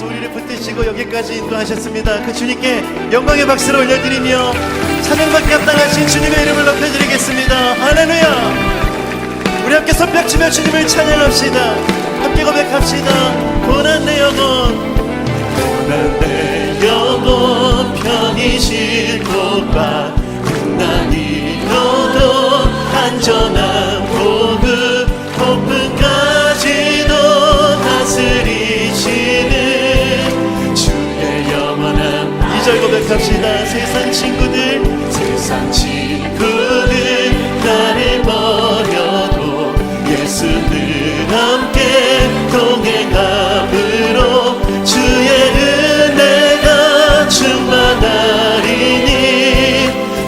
주님께서 우리를 붙드시고 여기까지 인도하셨습니다. 그 주님께 영광의 박수를 올려드리며 찬양받기 합당하신 주님의 이름을 높여드리겠습니다. 할렐루야. 우리 함께 손뼉치며 주님을 찬양합시다. 함께 고백합시다. 고난 내 영혼, 고난 내 영혼, 편히 쉴 곳과 난 잃어도 안전한 복음, 폭풍까지도 다스리시는 주의 영원한 2절 고백합시다. 세상 친구들 나를 버려도 예수는 함께 동행함으로 주의 은혜가 충만하리니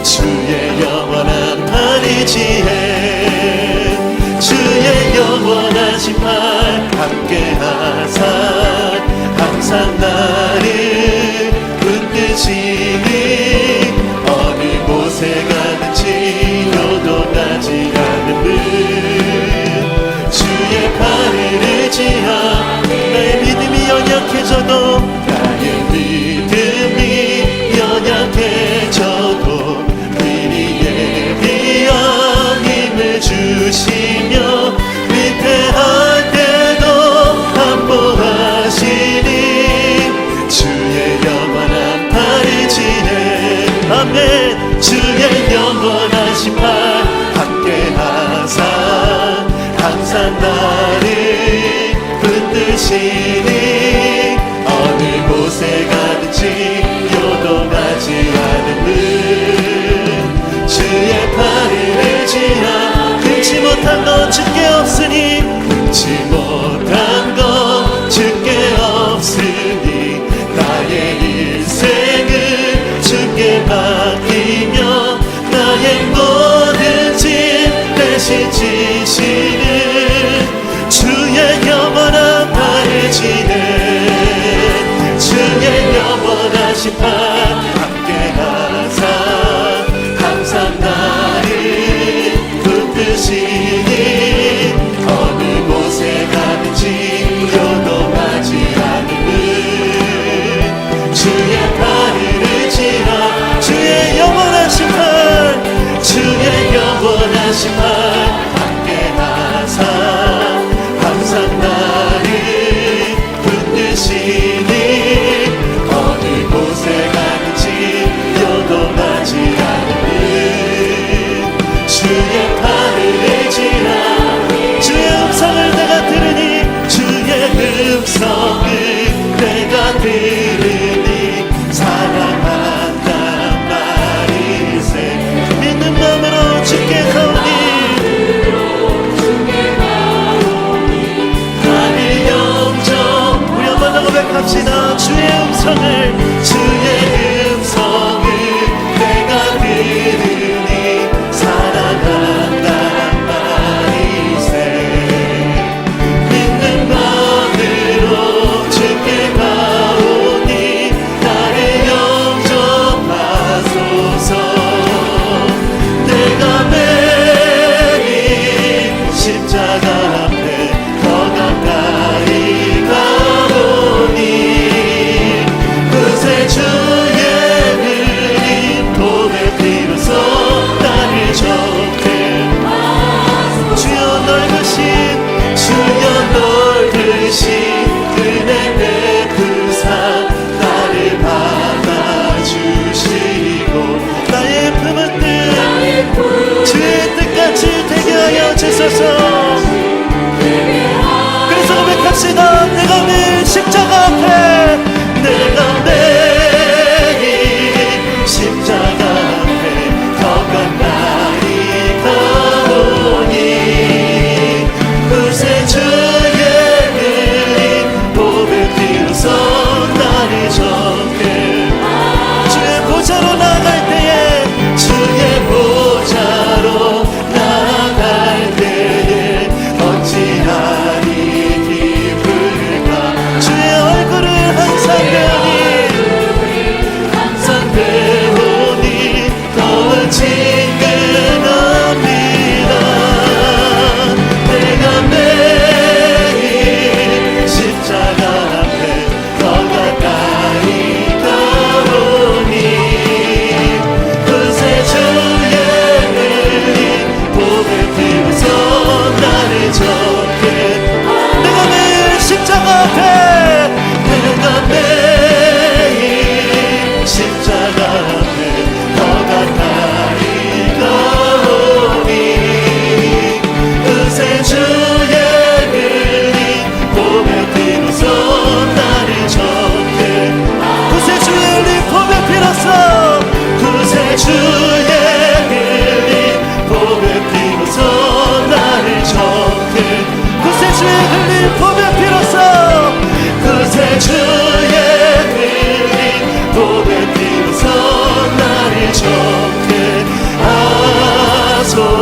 주의 영원한 팔이 지혜, 주의 영원하신 팔 함께하사 항상 나를 붙드시니 어느 곳에 가든지 요동하지 않는 분 주의 팔을 의지하 나의 믿음이 연약해져도 나의 믿음이 연약해져도 미리 예비한 힘을 주시며 위태할 때도 안보하시니 주의 영원한 팔이 지혜 아멘 주의 영원하신 팔 함께하사 항상 나를 붙드시니 어느 곳에 가든지 요동하지 않는 분 주의 팔을 의지하 금치 못한 건 주께 없으니 금치 못한 건 주께 없으니 나의 인생을 주께 맡기며 나의 모든 짐 대신 지시는 주의 영원한 팔을 지내 주의 영원하신 팔 함께하사 항상 나를 붙드시니 어느 곳에 가든지 요동하지 않는 분 주의 팔을 의지하 주의 영원하신 팔 주의 영원하신 팔 함께하사 항상 나를 붙드시니 어느 곳에 가든지 요동하지 않는 분 주의 팔을 의지하 주의 음성을 내가 들으니 주의 음성을 내가 들으니 사랑한단 말이세 믿는 마음으로 주께 가오니 나를 영접 우리 한번 더 고백합시다. 주의 음성을 내가 들으니 사랑한단 말이세 믿는 마음으로 주께 가오니 나를 영접하소서 내가 매일 십자가 앞에 더 가까이 가오니 그새 주의 흘린 보배 피로써 나를 적게 주여 넓으신 은혜 베푸사 나를 받아주시고 나의 품은 뜻 주의 뜻같이 되게 하여 주소서 그래서 고백합시다. 내가 매일 십자가 앞에 내가 매일 십자가 앞에 더 가까이 가오니 그새 주의 흘린 보배 피로써 나를 적게 주의 보좌로 나아갈 때에 주의 보좌로 나아갈 때에 어찌하리 기쁠까 주의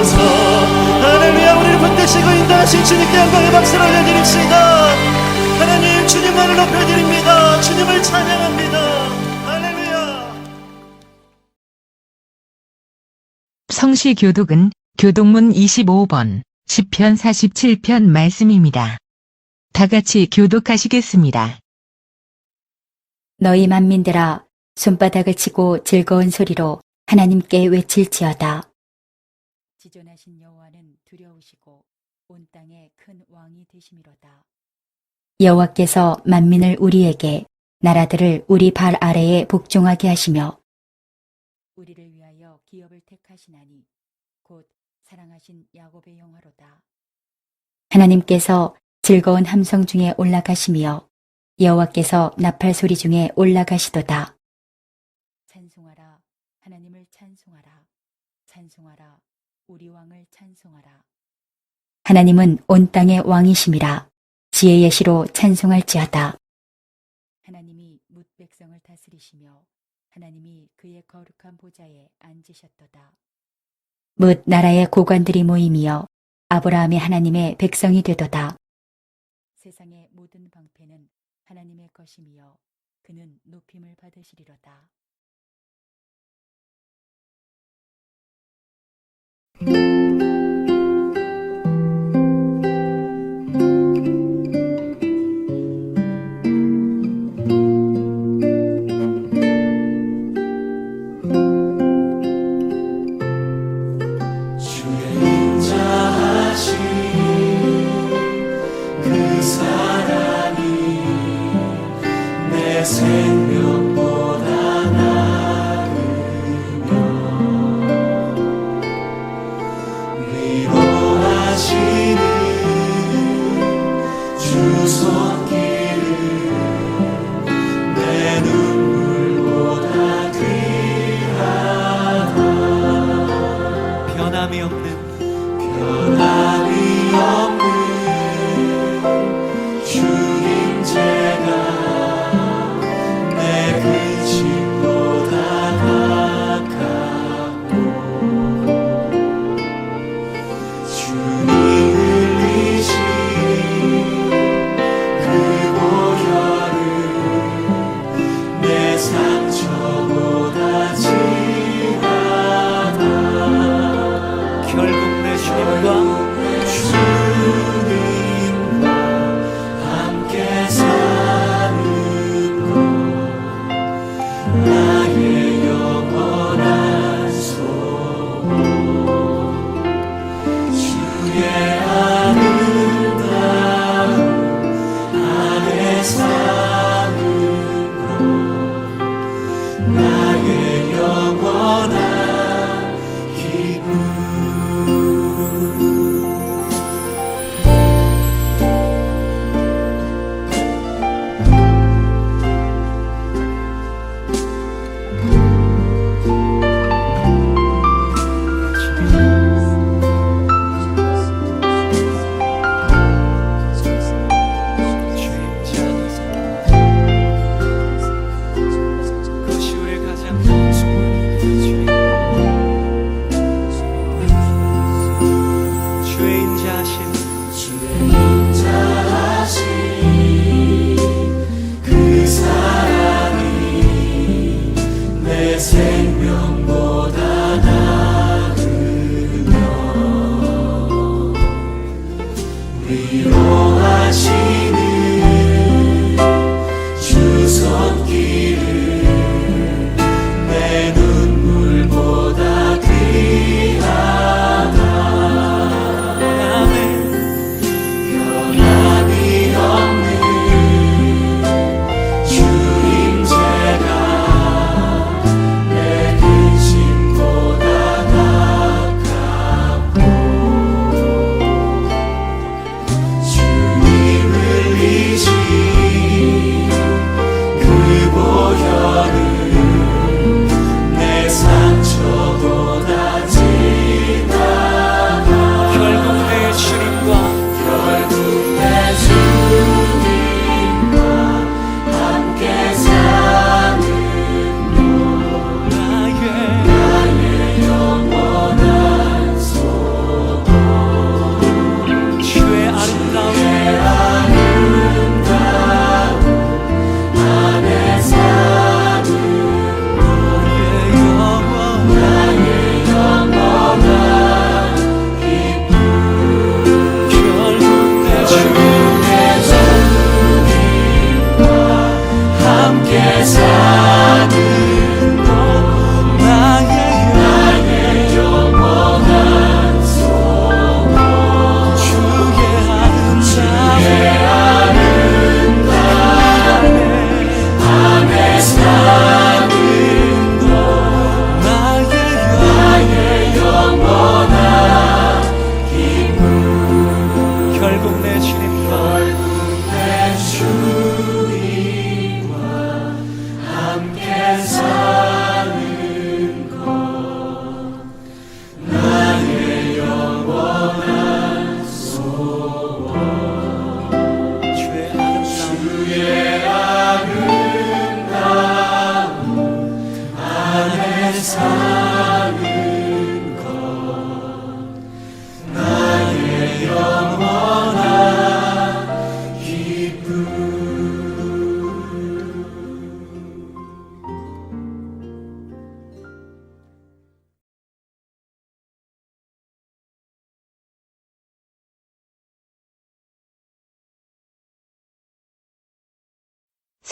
주옵소서. 할렐루야. 우리를 붙드시고 인도하신 주님께 영광의 박수를 올려드립시다. 하나님, 주님만을 높여드립니다. 주님을 찬양합니다. 할렐루야. 성시 교독은 교독문 25번, 시편 47편 말씀입니다. 다 같이 교독하시겠습니다. 너희 만민들아, 손바닥을 치고 즐거운 소리로 하나님께 외칠지어다. 지존하신 여호와는 두려우시고 온 땅에 큰 왕이 되심이로다. 여호와께서 만민을 우리에게, 나라들을 우리 발 아래에 복종하게 하시며 우리를 위하여 기업을 택하시나니 곧 사랑하신 야곱의 영화로다. 하나님께서 즐거운 함성 중에 올라가시며 여호와께서 나팔 소리 중에 올라가시도다. 찬송하라, 하나님을 찬송하라. 찬송하라, 우리 왕을 찬송하라. 하나님은 온 땅의 왕이심이라. 지혜의 시로 찬송할지어다. 하나님이 뭇 백성을 다스리시며 하나님이 그의 거룩한 보좌에 앉으셨도다. 뭇 나라의 고관들이 모임이여 아브라함의 하나님의 백성이 되도다. 세상의 모든 방패는 하나님의 것이며 그는 높임을 받으시리로다. 생명보다 나으며 위로하시는 주 손길을 내 눈물보다 귀하다. 변함이 없는 주님제가 근심보다 가깝고 주님 흘리신 그 보혈은 내 상처보다 진하다. 결국 내 주님과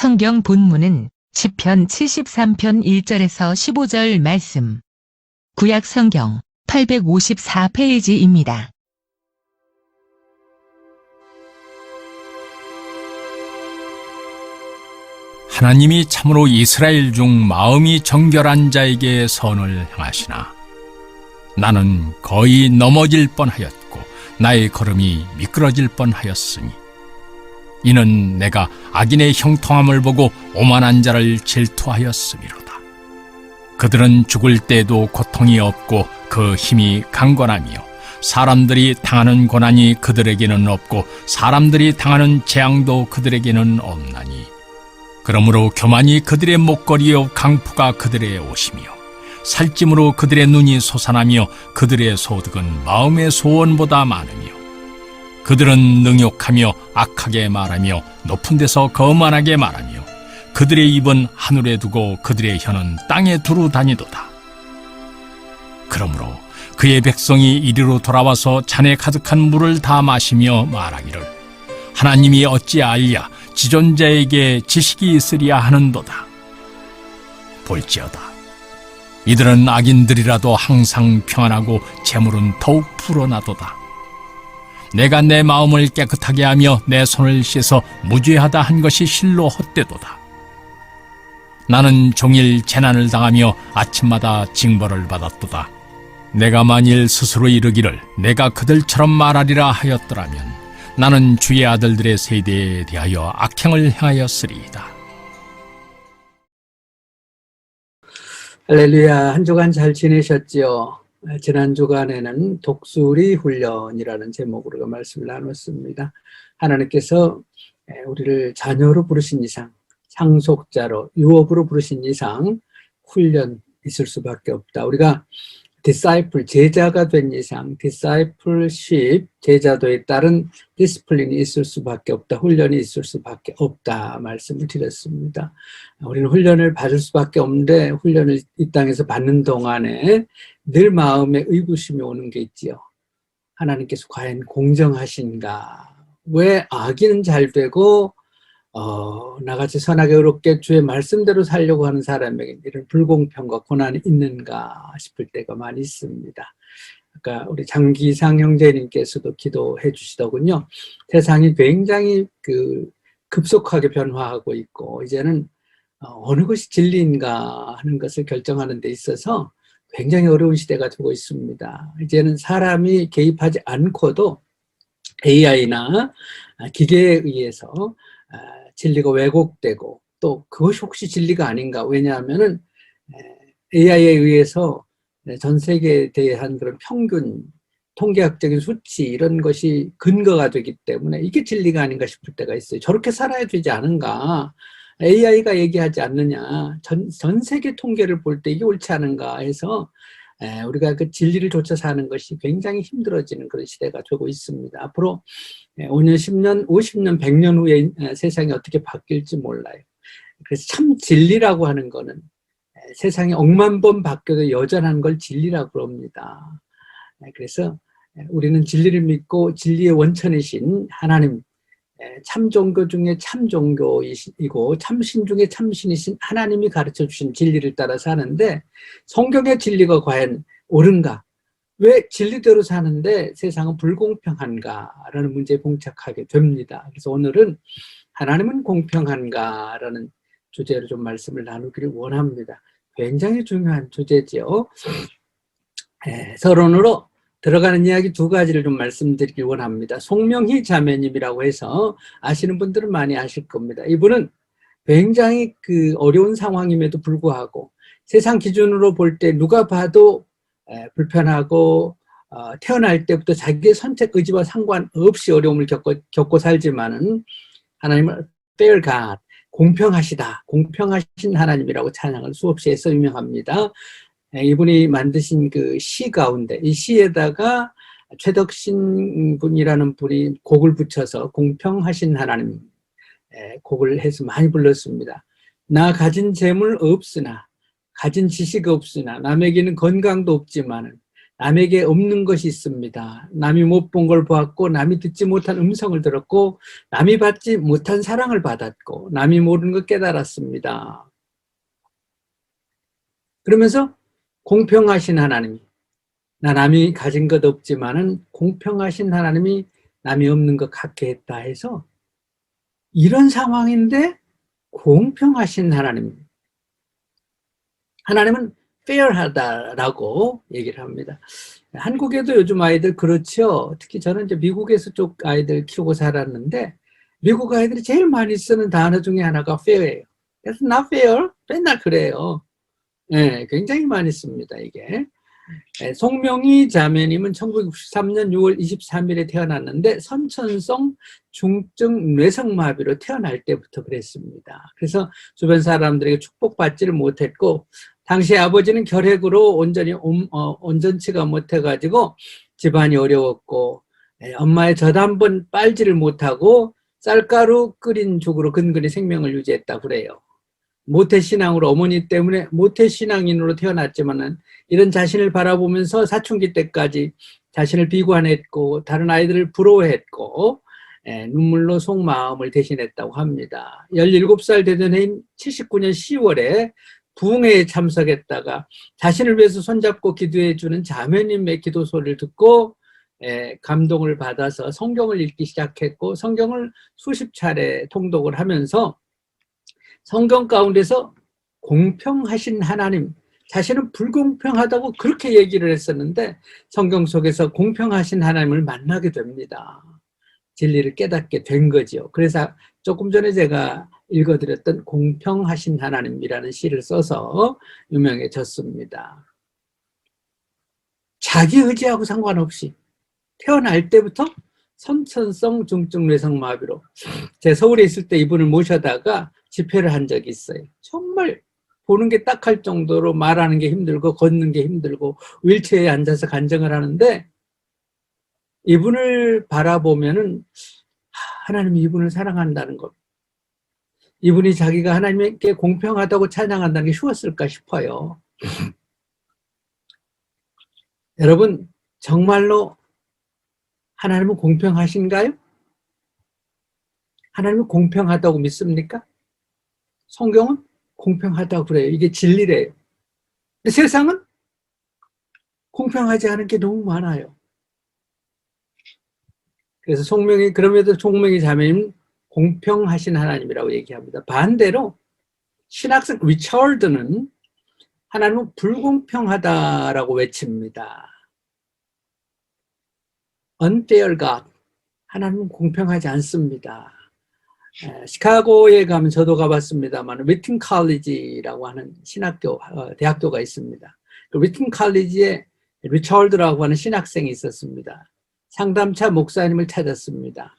성경 본문은 시편 73편 1절에서 15절 말씀. 구약 성경 854페이지입니다. 하나님이 참으로 이스라엘 중 마음이 정결한 자에게 선을 행하시나 나는 거의 넘어질 뻔하였고 나의 걸음이 미끄러질 뻔하였으니 이는 내가 악인의 형통함을 보고 오만한 자를 질투하였음이로다. 그들은 죽을 때에도 고통이 없고 그 힘이 강건하며 사람들이 당하는 고난이 그들에게는 없고 사람들이 당하는 재앙도 그들에게는 없나니 그러므로 교만이 그들의 목걸이요 강포가 그들의 옷이며 살찜으로 그들의 눈이 솟아나며 그들의 소득은 마음의 소원보다 많으며 그들은 능욕하며 악하게 말하며 높은 데서 거만하게 말하며 그들의 입은 하늘에 두고 그들의 혀는 땅에 두루 다니도다. 그러므로 그의 백성이 이리로 돌아와서 잔에 가득한 물을 다 마시며 말하기를 하나님이 어찌 알랴 지존자에게 지식이 있으리야 하는도다. 볼지어다 이들은 악인들이라도 항상 평안하고 재물은 더욱 불어나도다. 내가 내 마음을 깨끗하게 하며 내 손을 씻어 무죄하다 한 것이 실로 헛되도다. 나는 종일 재난을 당하며 아침마다 징벌을 받았도다. 내가 만일 스스로 이르기를 내가 그들처럼 말하리라 하였더라면 나는 주의 아들들의 세대에 대하여 악행을 행하였으리이다. 할렐루야. 한 주간 잘 지내셨지요? 지난 주간에는 독수리 훈련이라는 제목으로 말씀을 나눴습니다. 하나님께서 우리를 자녀로 부르신 이상, 상속자로, 유업으로 부르신 이상 훈련 있을 수밖에 없다. 우리가 disciple, 제자가 된 이상, discipleship, 제자도에 따른 디스플린이 있을 수밖에 없다. 훈련이 있을 수밖에 없다. 말씀을 드렸습니다. 우리는 훈련을 받을 수밖에 없는데 훈련을 이 땅에서 받는 동안에 늘 마음에 의구심이 오는 게 있지요. 하나님께서 과연 공정하신가? 왜 악인은 잘 되고 나같이 선하게 의롭게 주의 말씀대로 살려고 하는 사람에게 이런 불공평과 고난이 있는가 싶을 때가 많이 있습니다. 아까 우리 장기상 형제님께서도 기도해 주시더군요. 세상이 굉장히 급속하게 변화하고 있고 이제는 어느 것이 진리인가 하는 것을 결정하는 데 있어서 굉장히 어려운 시대가 되고 있습니다. 이제는 사람이 개입하지 않고도 AI나 기계에 의해서 진리가 왜곡되고 또 그것이 혹시 진리가 아닌가. 왜냐하면은 AI에 의해서 전 세계에 대한 그런 평균, 통계학적인 수치 이런 것이 근거가 되기 때문에 이게 진리가 아닌가 싶을 때가 있어요. 저렇게 살아야 되지 않은가. AI가 얘기하지 않느냐. 전 세계 통계를 볼 때 이게 옳지 않은가 해서 우리가 그 진리를 쫓아 사는 것이 굉장히 힘들어지는 그런 시대가 되고 있습니다. 앞으로 5년, 10년, 50년, 100년 후에 세상이 어떻게 바뀔지 몰라요. 그래서 참 진리라고 하는 거는 세상이 억만 번 바뀌어도 여전한 걸 진리라고 그럽니다. 그래서 우리는 진리를 믿고 진리의 원천이신 하나님, 참종교 중에 참종교이고 참신 중에 참신이신 하나님이 가르쳐 주신 진리를 따라 사는데 성경의 진리가 과연 옳은가? 왜 진리대로 사는데 세상은 불공평한가라는 문제에 봉착하게 됩니다. 그래서 오늘은 하나님은 공평한가라는 주제로 좀 말씀을 나누기를 원합니다. 굉장히 중요한 주제죠. 서론으로 들어가는 이야기 두 가지를 좀 말씀드리길 원합니다. 송명희 자매님이라고 해서 아시는 분들은 많이 아실 겁니다. 이분은 굉장히 어려운 상황임에도 불구하고 세상 기준으로 볼 때 누가 봐도 불편하고 태어날 때부터 자기의 선택 의지와 상관없이 어려움을 겪고 살지만은 하나님을 fair God, 공평하시다, 공평하신 하나님이라고 찬양을 수없이 해서 유명합니다. 이분이 만드신 그 시 가운데 이 시에다가 최덕신 분이라는 분이 곡을 붙여서 공평하신 하나님 곡을 해서 많이 불렀습니다. 나 가진 재물 없으나 가진 지식 없으나 남에게는 건강도 없지만은 남에게 없는 것이 있습니다. 남이 못 본 걸 보았고, 남이 듣지 못한 음성을 들었고, 남이 받지 못한 사랑을 받았고, 남이 모르는 걸 깨달았습니다. 그러면서 공평하신 하나님이, 나 남이 가진 것 없지만은 공평하신 하나님이 남이 없는 것 갖게 했다 해서 이런 상황인데 공평하신 하나님은 fair하다라고 얘기를 합니다. 한국에도 요즘 아이들 그렇죠. 특히 저는 이제 미국에서 쪽 아이들 키우고 살았는데 미국 아이들이 제일 많이 쓰는 단어 중에 하나가 fair예요. That's not fair. 맨날 그래요. 네, 굉장히 많이 씁니다, 이게. 네, 송명희 자매님은 1963년 6월 23일에 태어났는데 선천성 중증 뇌성마비로 태어날 때부터 그랬습니다. 그래서 주변 사람들에게 축복받지를 못했고 당시 아버지는 결핵으로 온전치가 못해가지고 집안이 어려웠고 엄마의 젖 한 번 빨지를 못하고 쌀가루 끓인 죽으로 근근히 생명을 유지했다 그래요. 모태신앙으로 어머니 때문에 모태신앙인으로 태어났지만은 이런 자신을 바라보면서 사춘기 때까지 자신을 비관했고 다른 아이들을 부러워했고 눈물로 속마음을 대신했다고 합니다. 17살 되던 해인 79년 10월에 부흥회에 참석했다가 자신을 위해서 손잡고 기도해 주는 자매님의 기도 소리를 듣고 감동을 받아서 성경을 읽기 시작했고 성경을 수십 차례 통독을 하면서 성경 가운데서 공평하신 하나님, 자신은 불공평하다고 그렇게 얘기를 했었는데 성경 속에서 공평하신 하나님을 만나게 됩니다. 진리를 깨닫게 된 거죠. 그래서 조금 전에 제가 읽어드렸던 공평하신 하나님이라는 시를 써서 유명해졌습니다. 자기 의지하고 상관없이 태어날 때부터 선천성 중증 뇌성마비로 제가 서울에 있을 때 이분을 모셔다가 집회를 한 적이 있어요. 정말 보는 게 딱할 정도로 말하는 게 힘들고 걷는 게 힘들고 휠체어에 앉아서 간증을 하는데 이분을 바라보면은 하나님이 이분을 사랑한다는 것, 이분이 자기가 하나님께 공평하다고 찬양한다는 게 쉬웠을까 싶어요. 여러분 정말로 하나님은 공평하신가요? 하나님은 공평하다고 믿습니까? 성경은 공평하다고 그래요. 이게 진리래요. 근데 세상은 공평하지 않은 게 너무 많아요. 그래서 그럼에도 송명희 자매님은 공평하신 하나님이라고 얘기합니다. 반대로 신학생 리처드는 하나님은 불공평하다라고 외칩니다. Unfair God. 하나님은 공평하지 않습니다. 시카고에 가면 저도 가봤습니다만 위튼 칼리지라고 하는 대학교가 있습니다. 그 위튼 칼리지에 리처드라고 하는 신학생이 있었습니다. 상담차 목사님을 찾았습니다.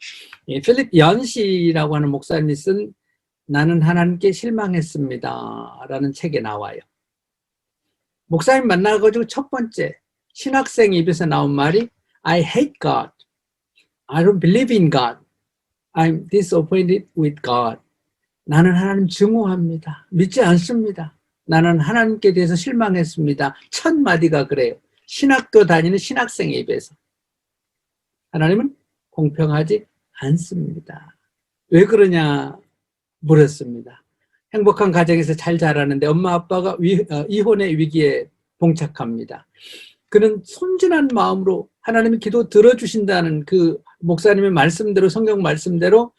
필립 연시라고 하는 목사님이 쓴 나는 하나님께 실망했습니다 라는 책에 나와요. 목사님 만나가지고 첫 번째 신학생 입에서 나온 말이 I hate God. I don't believe in God. I'm disappointed with God. 나는 하나님 증오합니다. 믿지 않습니다. 나는 하나님께 대해서 실망했습니다. 첫 마디가 그래요. 신학교 다니는 신학생의 입에서. 하나님은 공평하지 않습니다. 왜 그러냐 물었습니다. 행복한 가정에서 잘 자라는데 엄마 아빠가 이혼의 위기에 봉착합니다. 그는 순진한 마음으로 하나님이 기도 들어주신다는 그 목사님의 말씀대로 성경 말씀대로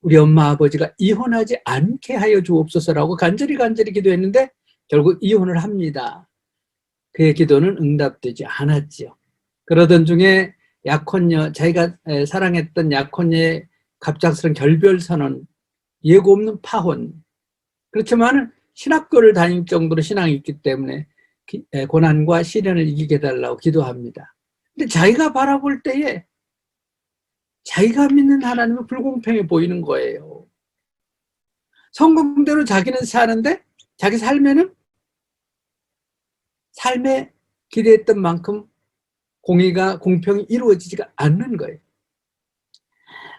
우리 엄마 아버지가 이혼하지 않게 하여 주옵소서라고 간절히 기도했는데 결국 이혼을 합니다. 그의 기도는 응답되지 않았지요. 그러던 중에 약혼녀, 자기가 사랑했던 약혼녀의 갑작스런 결별선언, 예고 없는 파혼. 그렇지만 신학교를 다닐 정도로 신앙이 있기 때문에 고난과 시련을 이기게 해달라고 기도합니다. 근데 자기가 바라볼 때에 자기가 믿는 하나님은 불공평해 보이는 거예요. 성공대로 자기는 사는데 자기 삶에는 삶에 기대했던 만큼 공평이 이루어지지가 않는 거예요.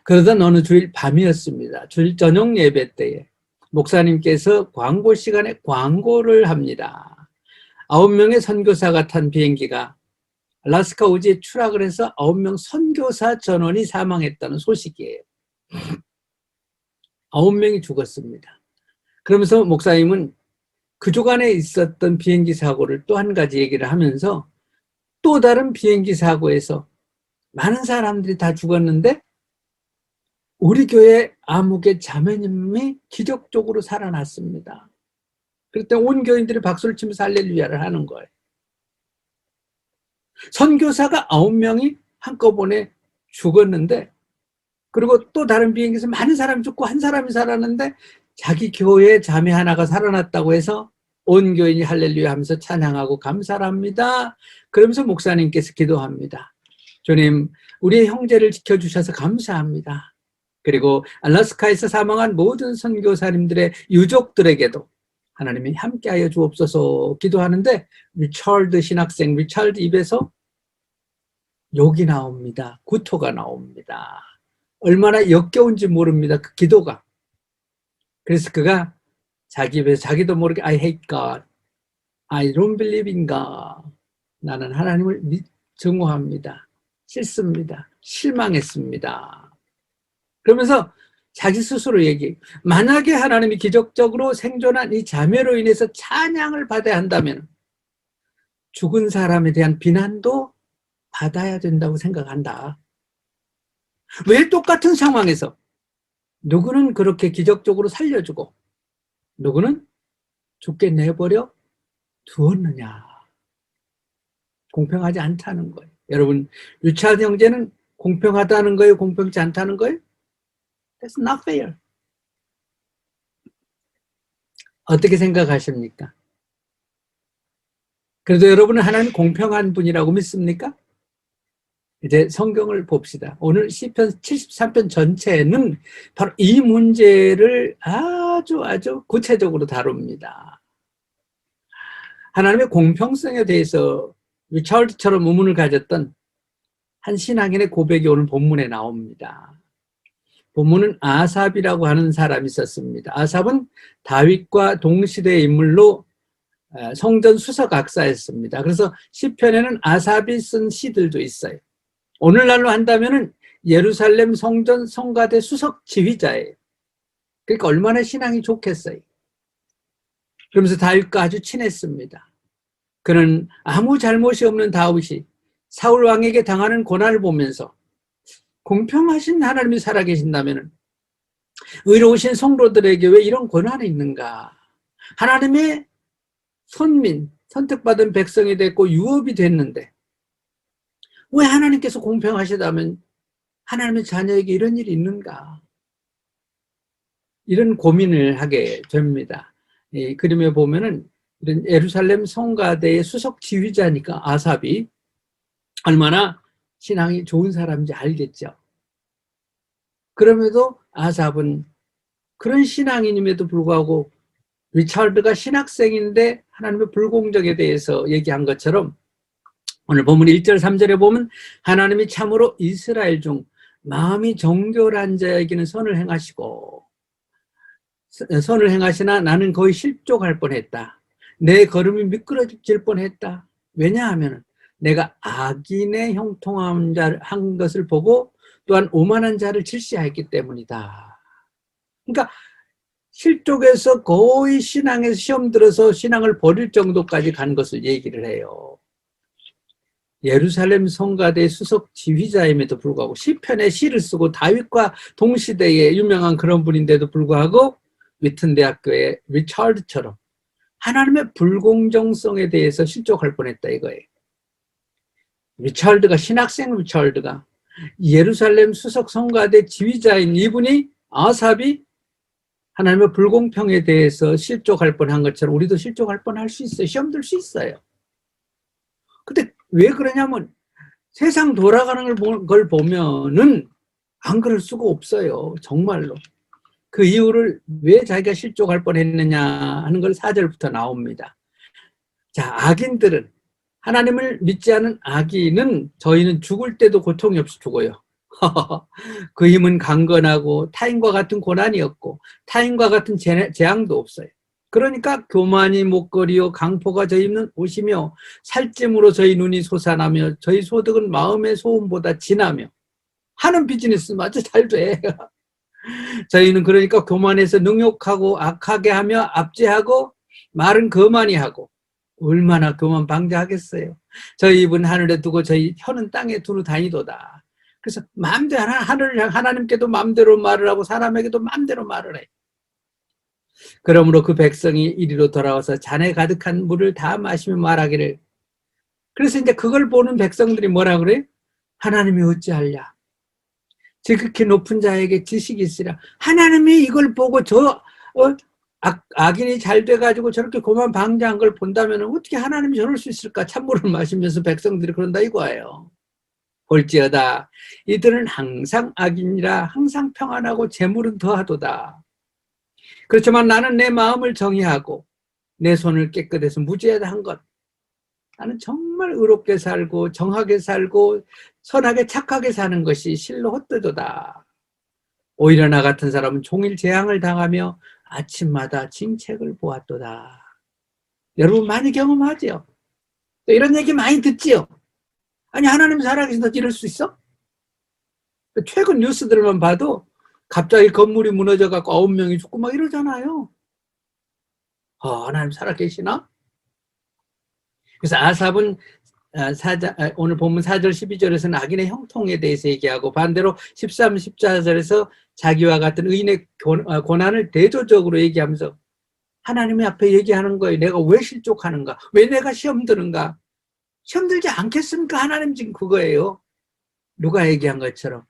그러던 어느 주일 밤이었습니다. 주일 저녁 예배 때에 목사님께서 광고 시간에 광고를 합니다. 9명의 선교사가 탄 비행기가 알래스카 우지에 추락을 해서 9명 선교사 전원이 사망했다는 소식이에요. 9명이 죽었습니다. 그러면서 목사님은 그 주간에 있었던 비행기 사고를 또 한 가지 얘기를 하면서 또 다른 비행기 사고에서 많은 사람들이 다 죽었는데 우리 교회 아무개 자매님이 기적적으로 살아났습니다. 그때 온 교인들이 박수를 치면서 할렐루야를 하는 거예요. 선교사가 9명이 한꺼번에 죽었는데, 그리고 또 다른 비행기에서 많은 사람이 죽고 한 사람이 살았는데 자기 교회 자매 하나가 살아났다고 해서 온 교인이 할렐루야 하면서 찬양하고 감사를 합니다. 그러면서 목사님께서 기도합니다. 주님, 우리의 형제를 지켜주셔서 감사합니다. 그리고 알래스카에서 사망한 모든 선교사님들의 유족들에게도 하나님이 함께하여 주옵소서 기도하는데, 리처드 신학생 리처드 입에서 욕이 나옵니다. 구토가 나옵니다. 얼마나 역겨운지 모릅니다. 그 기도가. 그래서 그가 자기 입에서 자기도 모르게 I hate God, I don't believe in God, 나는 하나님을 증오합니다. 싫습니다. 실망했습니다. 그러면서 자기 스스로 얘기해요. 만약에 하나님이 기적적으로 생존한 이 자매로 인해서 찬양을 받아야 한다면 죽은 사람에 대한 비난도 받아야 된다고 생각한다. 왜 똑같은 상황에서 누구는 그렇게 기적적으로 살려주고 누구는 죽게 내버려 두었느냐. 공평하지 않다는 거예요. 여러분, 리차드 형제는 공평하다는 거예요? 공평치 않다는 거예요? That's not fair. 어떻게 생각하십니까? 그래도 여러분은 하나님 공평한 분이라고 믿습니까? 이제 성경을 봅시다. 오늘 시편 73편 전체는 바로 이 문제를 아주 구체적으로 다룹니다. 하나님의 공평성에 대해서 리처드처럼 의문을 가졌던 한 신앙인의 고백이 오늘 본문에 나옵니다. 본문은 아삽이라고 하는 사람이 있었습니다. 아삽은 다윗과 동시대의 인물로 성전 수석악사였습니다. 그래서 시편에는 아삽이 쓴 시들도 있어요. 오늘날로 한다면은 예루살렘 성전 성가대 수석 지휘자예요. 그러니까 얼마나 신앙이 좋겠어요. 그러면서 다윗과 아주 친했습니다. 그는 아무 잘못이 없는 다윗이 사울 왕에게 당하는 고난을 보면서 공평하신 하나님이 살아계신다면 의로우신 성도들에게 왜 이런 고난이 있는가? 하나님의 선민, 선택받은 백성이 됐고 유업이 됐는데 왜 하나님께서 공평하시다면 하나님의 자녀에게 이런 일이 있는가? 이런 고민을 하게 됩니다. 이 그림에 보면은 이런 예루살렘 성가대의 수석 지휘자니까 아삽이 얼마나 신앙이 좋은 사람인지 알겠죠. 그럼에도 아삽은 그런 신앙인임에도 불구하고 리차드가 신학생인데 하나님의 불공정에 대해서 얘기한 것처럼 오늘 본문 1절 3절에 보면 하나님이 참으로 이스라엘 중 마음이 정결한 자에게는 선을 행하시나 나는 거의 실족할 뻔했다. 내 걸음이 미끄러질 뻔했다. 왜냐하면 내가 악인의 형통한 자를 한 것을 보고 또한 오만한 자를 질시하였기 때문이다. 그러니까 실족에서 거의 신앙에서 시험 들어서 신앙을 버릴 정도까지 간 것을 얘기를 해요. 예루살렘 성가대 수석 지휘자임에도 불구하고 시편에 시를 쓰고 다윗과 동시대에 유명한 그런 분인데도 불구하고 위튼 대학교의 리처드처럼 하나님의 불공정성에 대해서 실족할 뻔했다 이거예요. 리처드가 신학생 리처드가 예루살렘 수석 성가대 지휘자인 이분이 아삽이 하나님의 불공평에 대해서 실족할 뻔한 것처럼 우리도 실족할 뻔할 수 있어요. 시험 들 수 있어요. 근데 왜 그러냐면 세상 돌아가는 걸 보면은 안 그럴 수가 없어요. 정말로. 그 이유를 왜 자기가 실족할 뻔했느냐 하는 걸 4절부터 나옵니다. 자, 악인들은 하나님을 믿지 않은 악인은 저희는 죽을 때도 고통이 없이 죽어요. 그 힘은 강건하고 타인과 같은 고난이 없고 타인과 같은 재앙도 없어요. 그러니까 교만이 목걸이요 강포가 저희 입는 옷이며 살찜으로 저희 눈이 솟아나며 저희 소득은 마음의 소음보다 진하며 하는 비즈니스 아주 잘 돼. 저희는 그러니까 교만해서 능욕하고 악하게 하며 압제하고 말은 거만히 하고 얼마나 교만 방지하겠어요. 저희 입은 하늘에 두고 저희 혀는 땅에 두루 다니도다. 그래서 마음대로 하나님께도 마음대로 말을 하고 사람에게도 마음대로 말을 해. 그러므로 그 백성이 이리로 돌아와서 잔에 가득한 물을 다 마시며 말하기를. 그래서 이제 그걸 보는 백성들이 뭐라 그래? 하나님이 어찌하랴? 지극히 높은 자에게 지식이 있으랴. 하나님이 이걸 보고 악인이 잘 돼가지고 저렇게 고만 방자한 걸 본다면 어떻게 하나님이 저럴 수 있을까? 찬물을 마시면서 백성들이 그런다 이거예요. 볼지어다 이들은 항상 악인이라 항상 평안하고 재물은 더하도다. 그렇지만 나는 내 마음을 정의하고 내 손을 깨끗해서 무죄한 것. 나는 정말 의롭게 살고 정하게 살고 선하게 착하게 사는 것이 실로 헛되도다. 오히려 나 같은 사람은 종일 재앙을 당하며 아침마다 징책을 보았도다. 여러분 많이 경험하죠? 또 이런 얘기 많이 듣지요? 아니 하나님 살아계신다 이럴 수 있어? 최근 뉴스들만 봐도 갑자기 건물이 무너져갖고 9명이 죽고 막 이러잖아요. 하나님 살아계시나? 그래서 아삽은 오늘 본문 4절 12절에서는 악인의 형통에 대해서 얘기하고 반대로 13, 14절에서 자기와 같은 의인의 고난을 대조적으로 얘기하면서 하나님의 앞에 얘기하는 거예요. 내가 왜 실족하는가? 왜 내가 시험 드는가? 시험 들지 않겠습니까? 하나님 지금 그거예요. 누가 얘기한 것처럼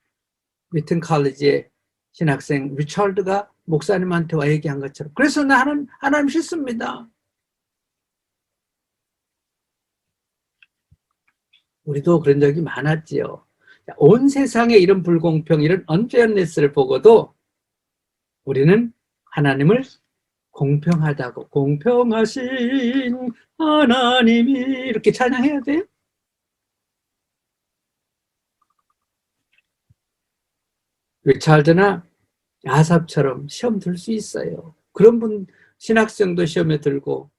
위튼 칼리지의 신학생 리처드가 목사님한테 와 얘기한 것처럼. 그래서 나는 하나님 싫습니다. 우리도 그런 적이 많았지요. 온 세상에 이런 불공평, 이런 언페어니스를 보고도 우리는 하나님을 공평하다고, 공평하신 하나님이 이렇게 찬양해야 돼요. 리차드나 아삽처럼 시험 들 수 있어요. 그런 분 신학생도 시험에 들고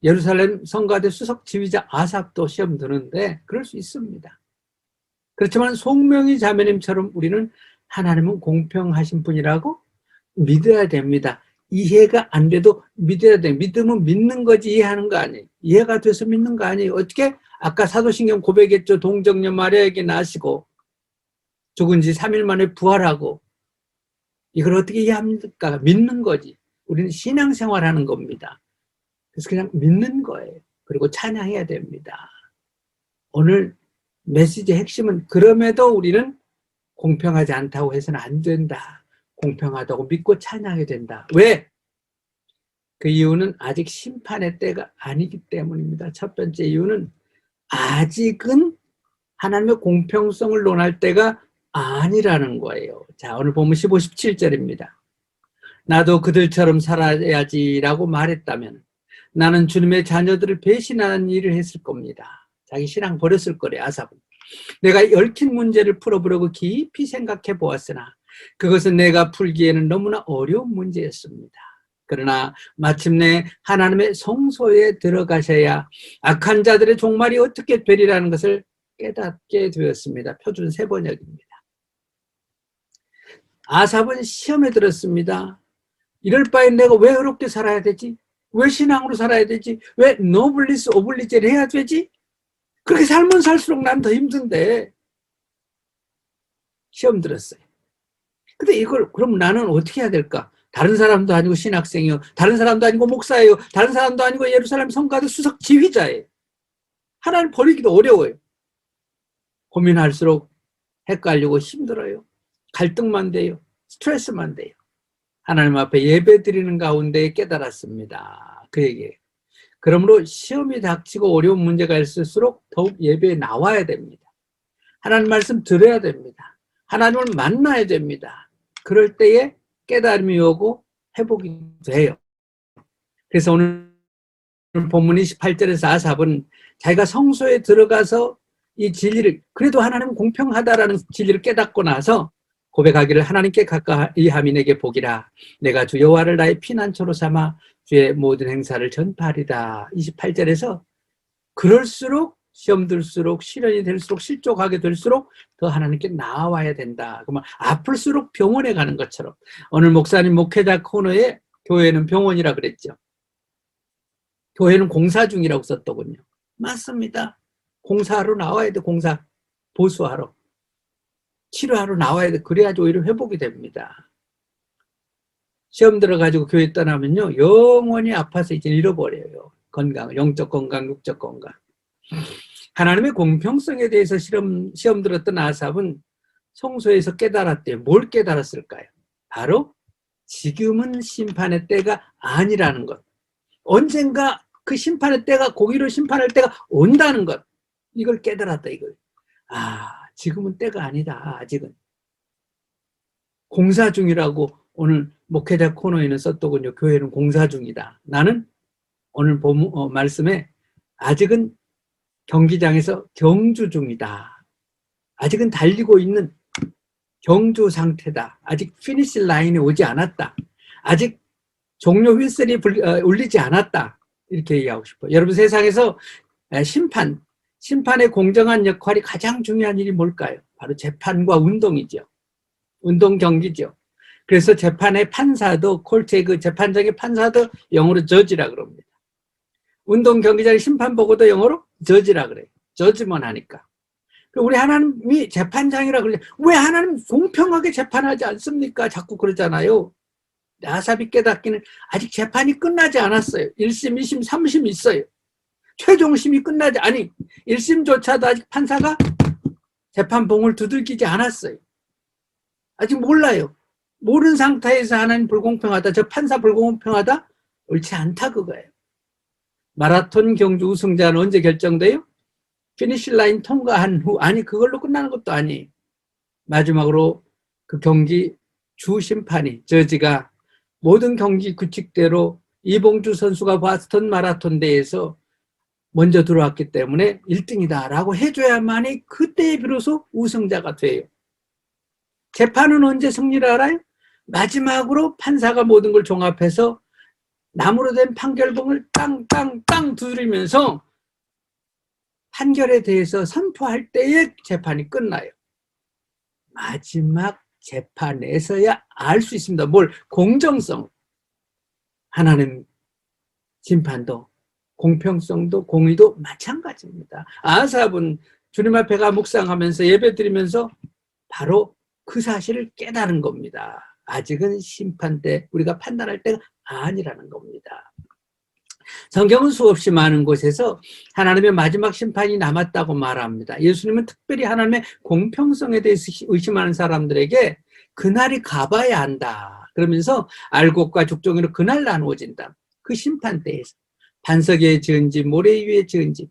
예루살렘 성가대 수석 지휘자 아삽도 시험 드는데 그럴 수 있습니다. 그렇지만 송명희 자매님처럼 우리는 하나님은 공평하신 분이라고 믿어야 됩니다. 이해가 안 돼도 믿어야 돼요. 믿으면 믿는 거지 이해하는 거 아니에요. 이해가 돼서 믿는 거 아니에요. 어떻게? 아까 사도신경 고백했죠. 동정녀 마리아에게 나시고 죽은 지 3일 만에 부활하고 이걸 어떻게 이해합니까? 믿는 거지. 우리는 신앙생활하는 겁니다. 그래서 그냥 믿는 거예요. 그리고 찬양해야 됩니다. 오늘 메시지의 핵심은 그럼에도 우리는 공평하지 않다고 해서는 안 된다. 공평하다고 믿고 찬양해야 된다. 왜? 그 이유는 아직 심판의 때가 아니기 때문입니다. 첫 번째 이유는 아직은 하나님의 공평성을 논할 때가 아니라는 거예요. 자, 오늘 보면 15, 17절입니다. 나도 그들처럼 살아야지라고 말했다면 나는 주님의 자녀들을 배신하는 일을 했을 겁니다. 자기 신앙 버렸을 거래, 아삽은. 내가 얽힌 문제를 풀어보려고 깊이 생각해 보았으나 그것은 내가 풀기에는 너무나 어려운 문제였습니다. 그러나 마침내 하나님의 성소에 들어가셔야 악한 자들의 종말이 어떻게 되리라는 것을 깨닫게 되었습니다. 표준 3번역입니다. 아삽은 시험에 들었습니다. 이럴 바엔 내가 왜 어렵게 살아야 되지? 왜 신앙으로 살아야 되지? 왜 노블리스 오블리제를 해야 되지? 그렇게 살면 살수록 난 더 힘든데 시험 들었어요. 근데 이걸 그럼 나는 어떻게 해야 될까? 다른 사람도 아니고 신학생이요. 다른 사람도 아니고 목사예요. 다른 사람도 아니고 예루살렘 성가대 수석 지휘자예요. 하나님 버리기도 어려워요. 고민할수록 헷갈리고 힘들어요. 갈등만 돼요. 스트레스만 돼요. 하나님 앞에 예배 드리는 가운데 깨달았습니다. 그 얘기예요. 그러므로 시험이 닥치고 어려운 문제가 있을수록 더욱 예배에 나와야 됩니다. 하나님 말씀 들어야 됩니다. 하나님을 만나야 됩니다. 그럴 때에 깨달음이 오고 회복이 돼요. 그래서 오늘 본문 28절에서 아삽은 자기가 성소에 들어가서 이 진리를, 그래도 하나님은 공평하다라는 진리를 깨닫고 나서 고백하기를 하나님께 가까이 함이 내게 복이라. 내가 주 여호와를 나의 피난처로 삼아 주의 모든 행사를 전파하리다. 28절에서 그럴수록 시험 들수록 시련이 될수록 실족하게 될수록 더 하나님께 나아와야 된다. 그러면 아플수록 병원에 가는 것처럼 오늘 목사님 목회자 코너에 교회는 병원이라 그랬죠. 교회는 공사 중이라고 썼더군요. 맞습니다. 공사하러 나와야 돼. 공사 보수하러. 치료하러 나와야 돼. 그래야지 오히려 회복이 됩니다. 시험 들어가지고 교회 떠나면요. 영원히 아파서 이제 잃어버려요. 건강을. 영적 건강, 육적 건강. 하나님의 공평성에 대해서 시험 들었던 아삽은 성소에서 깨달았대요. 뭘 깨달았을까요? 바로 지금은 심판의 때가 아니라는 것. 언젠가 그 심판의 때가 공의로 심판할 때가 온다는 것. 이걸 깨달았다 이걸. 지금은 때가 아니다. 아직은. 공사 중이라고 오늘 목회자 코너에는 썼더군요. 교회는 공사 중이다. 나는 오늘 말씀에 아직은 경기장에서 경주 중이다. 아직은 달리고 있는 경주 상태다. 아직 피니시 라인에 오지 않았다. 아직 종료 휘슬이 울리지 않았다. 이렇게 얘기하고 싶어요. 여러분 세상에서 심판의 공정한 역할이 가장 중요한 일이 뭘까요? 바로 재판과 운동이죠. 운동 경기죠. 그래서 재판의 판사도 콜트의 그 재판장의 판사도 영어로 저지라 그럽니다. 운동 경기장의 심판보고도 영어로 저지라 그래요. 저지먼 하니까. 우리 하나님이 재판장이라 그래. 왜 하나님 공평하게 재판하지 않습니까? 자꾸 그러잖아요. 아삽이 깨닫기는 아직 재판이 끝나지 않았어요. 1심, 2심, 3심 있어요. 최종심이 끝나지, 1심조차도 아직 판사가 재판봉을 두들기지 않았어요. 아직 몰라요. 모르는 상태에서 하나님 불공평하다, 저 판사 불공평하다? 옳지 않다 그거예요. 마라톤 경주 우승자는 언제 결정돼요? 피니시 라인 통과한 후. 그걸로 끝나는 것도 아니에요. 마지막으로 그 경기 주심판이 저지가 모든 경기 규칙대로 이봉주 선수가 보스턴 마라톤 대회에서 먼저 들어왔기 때문에 1등이다 라고 해줘야만이 그때 비로소 우승자가 돼요. 재판은 언제 승리를 알아요? 마지막으로 판사가 모든 걸 종합해서 나무로 된 판결봉을 땅땅땅 두드리면서 판결에 대해서 선포할 때에 재판이 끝나요. 마지막 재판에서야 알 수 있습니다. 뭘? 공정성. 하나님 심판도 공평성도 공의도 마찬가지입니다. 아삽은 주님 앞에 가 묵상하면서 예배드리면서 바로 그 사실을 깨달은 겁니다. 아직은 심판 때 우리가 판단할 때가 아니라는 겁니다. 성경은 수없이 많은 곳에서 하나님의 마지막 심판이 남았다고 말합니다. 예수님은 특별히 하나님의 공평성에 대해서 의심하는 사람들에게 그날이 가봐야 한다. 그러면서 알곡과 죽종이로 그날 나누어진다. 그 심판 때에서 반석 위에 지은 집, 모래 위에 지은 집,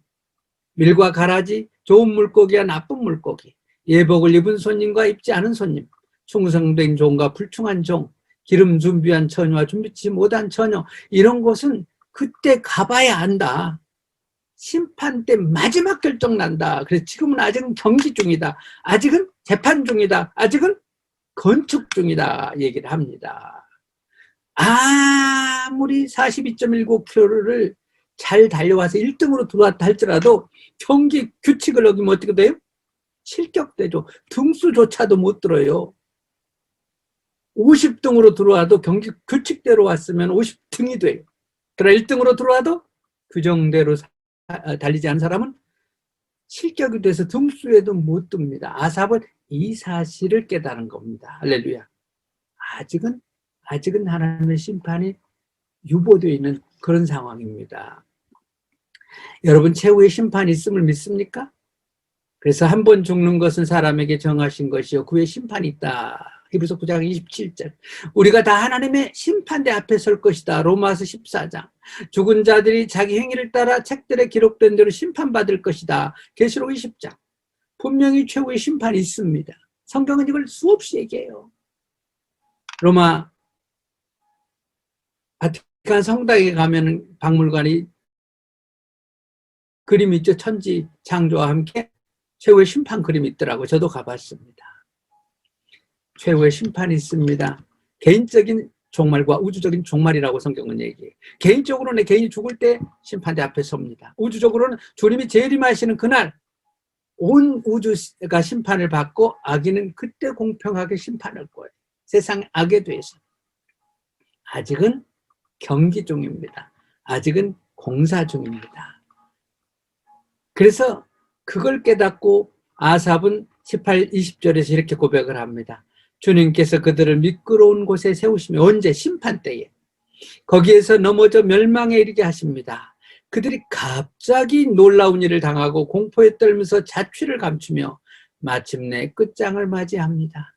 밀과 가라지, 좋은 물고기와 나쁜 물고기, 예복을 입은 손님과 입지 않은 손님, 충성된 종과 불충한 종, 기름 준비한 처녀와 준비치 못한 처녀, 이런 것은 그때 가봐야 한다. 심판 때 마지막 결정 난다. 그래서 지금은 아직은 경기 중이다. 아직은 재판 중이다. 아직은 건축 중이다. 얘기를 합니다. 아무리 42.19km를 잘 달려와서 1등으로 들어왔다 할지라도 경기 규칙을 어기면 어떻게 돼요? 실격되죠. 등수조차도 못 들어요. 50등으로 들어와도 경기 규칙대로 왔으면 50등이 돼요. 그러나 1등으로 들어와도 규정대로 달리지 않은 사람은 실격이 돼서 등수에도 못 듭니다. 아삽은 이 사실을 깨달은 겁니다. 할렐루야. 아직은 하나님의 심판이 유보되어 있는 그런 상황입니다. 여러분, 최후의 심판이 있음을 믿습니까? 그래서 한 번 죽는 것은 사람에게 정하신 것이요 그 후에 심판이 있다. 히브리서 9장 27절. 우리가 다 하나님의 심판대 앞에 설 것이다. 로마서 14장. 죽은 자들이 자기 행위를 따라 책들에 기록된 대로 심판받을 것이다. 계시록 20장. 분명히 최후의 심판이 있습니다. 성경은 이걸 수없이 얘기해요. 로마 바티칸 성당에 가면 박물관이 그림이 있죠. 천지 창조와 함께 최후의 심판 그림이 있더라고요. 저도 가봤습니다. 최후의 심판이 있습니다. 개인적인 종말과 우주적인 종말이라고 성경은 얘기해요. 개인적으로는 개인이 죽을 때 심판대 앞에 섭니다. 우주적으로는 주님이 재림하시는 그날 온 우주가 심판을 받고 악인은 그때 공평하게 심판할 거예요. 세상 악에 대해서. 아직은 경기 중입니다. 아직은 공사 중입니다. 그래서 그걸 깨닫고 아삽은 18, 20절에서 이렇게 고백을 합니다. 주님께서 그들을 미끄러운 곳에 세우시며 언제? 심판 때에. 거기에서 넘어져 멸망에 이르게 하십니다. 그들이 갑자기 놀라운 일을 당하고 공포에 떨면서 자취를 감추며 마침내 끝장을 맞이합니다.